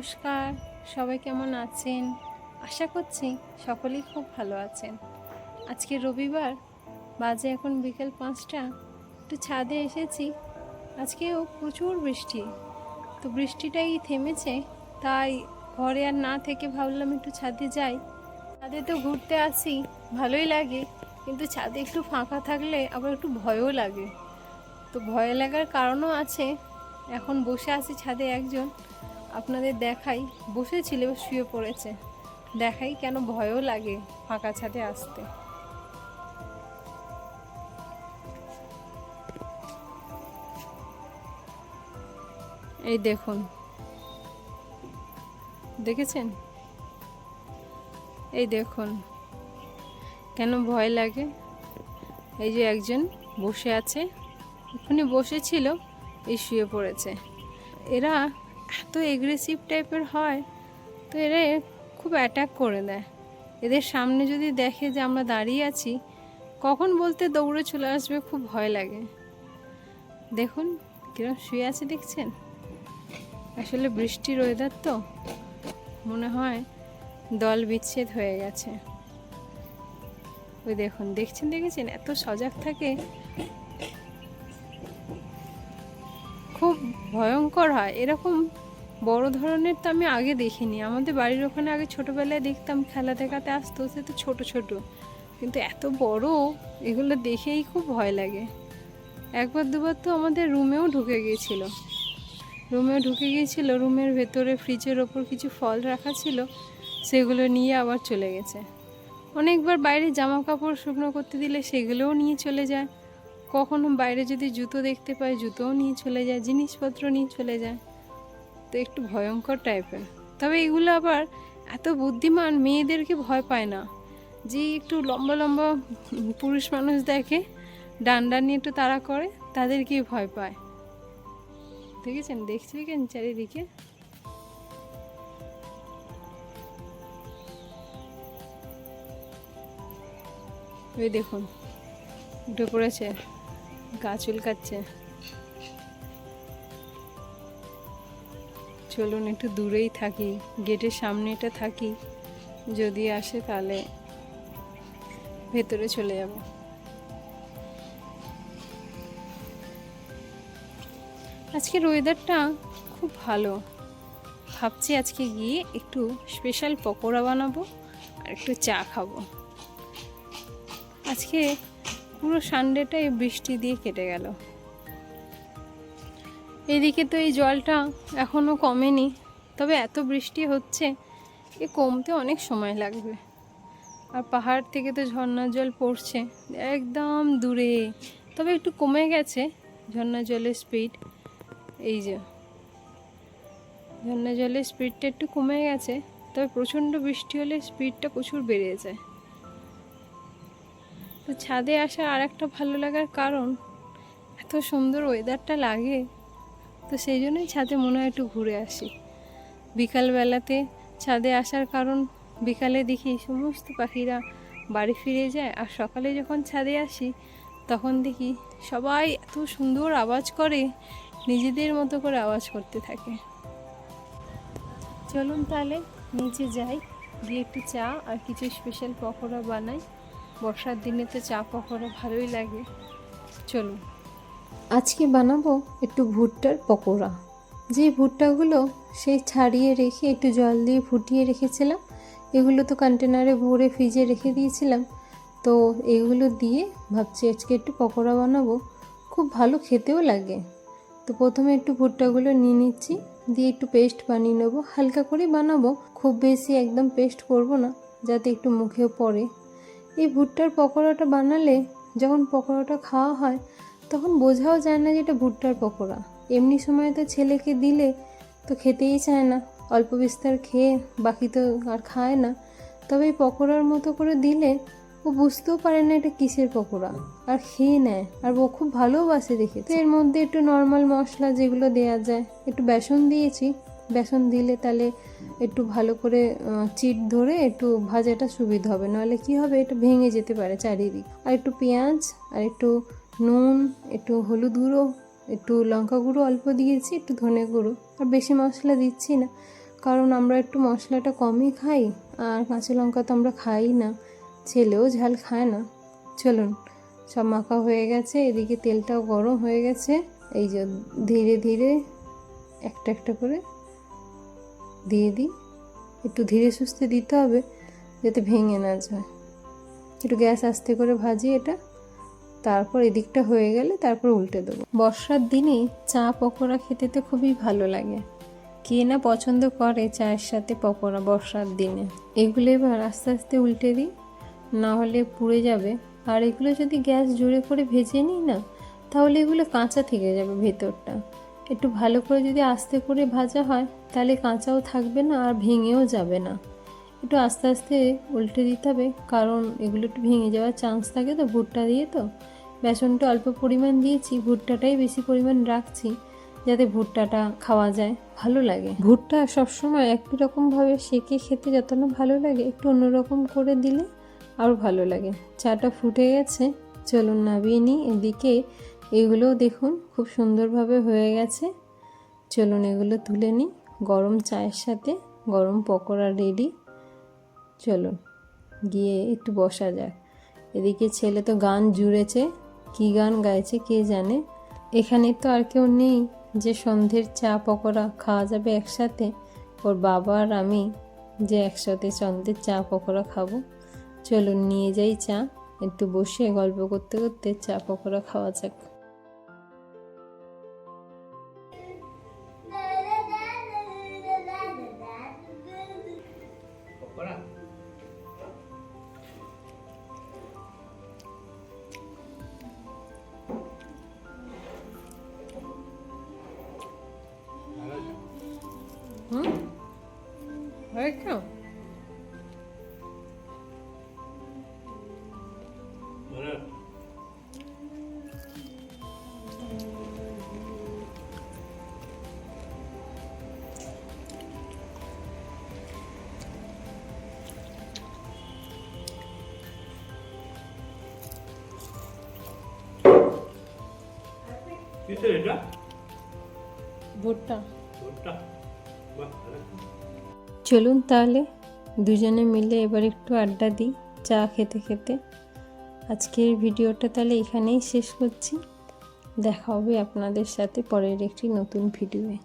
নমস্কার, সবাই কেমন আছেন? আশা করছি সকলেই খুব ভালো আছেন। আজকে রবিবার, বাজে এখন বিকেল 5টা। একটু ছাদে এসেছি। আজকেও প্রচুর বৃষ্টি, তো বৃষ্টিটাই থেমেছে, তাই ঘরে আর না থেকে ভাবলাম একটু ছাদে যাই। ছাদে তো ঘুরতে আসি, ভালোই লাগে, কিন্তু ছাদে একটু ফাঁকা থাকলে আবার একটু ভয়ও লাগে। তো ভয় লাগার কারণও আছে। এখন বসে আছি ছাদে, একজন আপনাদের দেখাই, বসেছিল শুয়ে পড়েছে, দেখাই কেন ভয়ও লাগে ফাঁকা ছাদে আসতে। এই দেখুন, দেখেছেন? এই দেখুন কেন ভয় লাগে। এই যে একজন বসে আছে, এক্ষুনি বসেছিল, এই শুয়ে পড়েছে। এরা এত এগ্রেসিভ টাইপের হয়, তো এরা খুব অ্যাটাক করে দেয়। এদের সামনে যদি দেখে যে আমরা দাঁড়িয়ে আছি, কখন বলতে দৌড়ে চলে আসবে, খুব ভয় লাগে। দেখুন কিরকম শুয়ে আছে, দেখছেন? আসলে বৃষ্টির ওয়েদার তো মনে হয় দল বিচ্ছেদ হয়ে গেছে। ওই দেখুন, দেখেছেন এত সজাগ থাকে, খুব ভয়ঙ্কর হয়। এরকম বড় ধরনের তো আমি আগে দেখিনি। আমাদের বাড়ির ওখানে আগে ছোটোবেলায় দেখতাম, খেলা দেখাতে আসতো, সে তো ছোট ছোট, কিন্তু এত বড়, এগুলো দেখেই খুব ভয় লাগে। একবার দুবার তো আমাদের রুমেও ঢুকে গিয়েছিল। রুমের ভেতরে ফ্রিজের ওপর কিছু ফল রাখা ছিল, সেগুলো নিয়ে আবার চলে গেছে। অনেকবার বাইরে জামা কাপড় শুকনো করতে দিলে সেগুলোও নিয়ে চলে যায়। কখনো বাইরে যদি জুতো দেখতে পায়, জুতোও নিয়ে চলে যায়, জিনিসপত্র নিয়ে চলে যায়। তো একটু ভয়ঙ্কর টাইপের। তবে এগুলো আবার এত বুদ্ধিমান, মেয়েদেরকে ভয় পায় না। যে একটু লম্বা লম্বা পুরুষ মানুষ দেখে, ডান্ডা নিয়ে একটু তাড়া করে, তাদেরকেই ভয় পায়। দেখছেন চারিদিকে। ওই দেখুন উঠে পড়েছে, গা চুলকাচ্ছে। চলুন একটু দূরেই থাকি, গেটের সামনেটা থাকি, যদি আসে তাহলে ভেতরে চলে যাব। আজকের ওয়েদারটা খুব ভালো। ভাবছি আজকে গিয়ে একটু স্পেশাল পকোড়া বানাবো আর একটু চা খাবো। আজকে পুরো সানডেটাই বৃষ্টি দিয়ে কেটে গেল। এদিকে তো এই জলটা এখনও কমেনি, তবে এত বৃষ্টি হচ্ছে, এ কমতে অনেক সময় লাগবে। আর পাহাড় থেকে তো ঝর্ণার জল পড়ছে একদম দূরে, তবে একটু কমে গেছে ঝর্ণা জলের স্পিড। এই যে ঝর্ণা জলের স্পিডটা একটু কমে গেছে, তবে প্রচণ্ড বৃষ্টি হলে স্পিডটা প্রচুর বেড়ে যায়। তো ছাদে আসা আর একটা ভালো লাগার কারণ, এত সুন্দর ওয়েদারটা লাগে, তো সেই জন্যই ছাদে মনে হয় একটু ঘুরে আসি। বিকালবেলাতে ছাদে আসার কারণ, বিকালে দেখি সমস্ত পাখিরা বাড়ি ফিরে যায়, আর সকালে যখন ছাদে আসি তখন দেখি সবাই এত সুন্দর আওয়াজ করে, নিজেদের মতো করে আওয়াজ করতে থাকে। চলুন তাহলে নিচে যাই, গিয়ে একটু চা আর কিছু স্পেশাল পকোড়া বানাই। বর্ষার দিনে তো চা পকোড়া ভালোই লাগে। চলুন। আজকে বানাবো একটু ভুট্টার পকোড়া। যে ভুট্টাগুলো সেই ছাড়িয়ে রেখে একটু জল দিয়ে ফুটিয়ে রেখেছিলাম, এগুলো তো কন্টেনারে ভরে ফ্রিজে রেখে দিয়েছিলাম, তো এগুলো দিয়ে ভাবছি আজকে একটু পকোড়া বানাবো। খুব ভালো খেতেও লাগে। তো প্রথমে একটু ভুট্টাগুলো নিয়ে নিচ্ছি, দিয়ে একটু পেস্ট বানিয়ে নেবো। হালকা করে বানাবো, খুব বেশি একদম পেস্ট করব না, যাতে একটু মুখেও পড়ে। এই ভুট্টার পকোড়াটা বানালে, যখন পকোড়াটা খাওয়া হয় তখন বোঝাও যায় না যে এটা ভুট্টার পকোড়া। এমনি সময় তো ছেলেকে দিলে তো খেতেই চায় না, অল্প বিস্তার খেয়ে বাকি তো আর খায় না। তবে এই পকোড়ার মতো করে দিলে ও বুঝতেও পারে না এটা কিসের পকোড়া, আর খেয়ে নেয়, আর ও খুব ভালোবাসে দেখে। তো এর মধ্যে একটু নর্মাল মশলা যেগুলো দেওয়া যায়, একটু বেসন দিয়েছি। বেসন দিলে তাহলে একটু ভালো করে চিট ধরে একটু ভাজাটা সুবিধা হবে, নাহলে কি হবে, এটা ভেঙে যেতে পারে চারিদিক। আর একটু পেঁয়াজ, আর একটু নুন, একটু হলুদ গুঁড়ো, একটু লঙ্কা গুঁড়ো অল্প দিয়েছি, একটু ধনে গুঁড়ো, আর বেশি মশলা দিচ্ছি না। কারণ আমরা একটু মশলাটা কমই খাই, আর কাঁচা লঙ্কা তো আমরা খাই না, ছেলেও ঝাল খায় না। চলুন, সব মাখা হয়ে গেছে, এদিকে তেলটাও গরম হয়ে গেছে। এই যে ধীরে ধীরে একটা একটা করে দিয়ে দিই, একটু ধীরে সুস্থে দিতে হবে যাতে ভেঙে না যায়। একটু গ্যাস আস্তে করে ভাজি এটা, তারপর এদিকটা হয়ে গেলে তারপর উল্টে দেবো। বর্ষার দিনে চা পকোড়া খেতে তো খুবই ভালো লাগে, কে না পছন্দ করে চায়ের সাথে পকোড়া বর্ষার দিনে। এগুলো এবার আস্তে আস্তে উল্টে দিই, না হলে পুড়ে যাবে। আর এগুলো যদি গ্যাস জোরে করে ভেজে নিই না, তাহলে এগুলো কাঁচা থেকে যাবে ভেতরটা। একটু ভালো করে যদি আস্তে করে ভাজা হয় তাহলে কাঁচাও থাকবে না আর ভেঙেও যাবে না। একটু আস্তে আস্তে উল্টে দিতে হবে, কারণ এগুলো একটু ভেঙে যাওয়ার চান্স থাকে তো ভুট্টা দিয়ে। তো বেসনটা অল্প পরিমাণ দিয়েছি, ভুট্টাটাই বেশি পরিমাণ রাখছি যাতে ভুট্টাটা খাওয়া যায়, ভালো লাগে। ভুট্টা সবসময় একই রকমভাবে সেঁকে খেতে যত না ভালো লাগে, একটু অন্যরকম করে দিলে আরও ভালো লাগে। চাটা ফুটে গেছে, চলুন নামিয়ে নিই। এদিকে এগুলোও দেখুন খুব সুন্দরভাবে হয়ে গেছে। চলুন এগুলো তুলে নিই, গরম চায়ের সাথে গরম পকোড়া রেডি। চলুন গিয়ে একটু বসা যাক। এদিকে ছেলে তো গান জুড়েছে, কী গান গাইছে কে জানে। এখানে তো আর কেউ নেই যে সন্ধ্যের চা পকোড়া খাওয়া যাবে একসাথে, ওর বাবা আর আমি যে একসাথে সন্ধ্যের চা পকোড়া খাবো। চলুন নিয়ে যাই চা, একটু বসে গল্প করতে করতে চা পকোড়া খাওয়া যাক। Welcome. কিসের এটা? ভুট্টা। ভুট্টা। বাহ, চলুন তাহলে দুজনে মিলে এবার একটু আড্ডা দিই চা খেতে খেতে। আজকের ভিডিওটা তাহলে এখানেই শেষ করছি, দেখা হবে আপনাদের সাথে পরের একটি নতুন ভিডিওয়ে।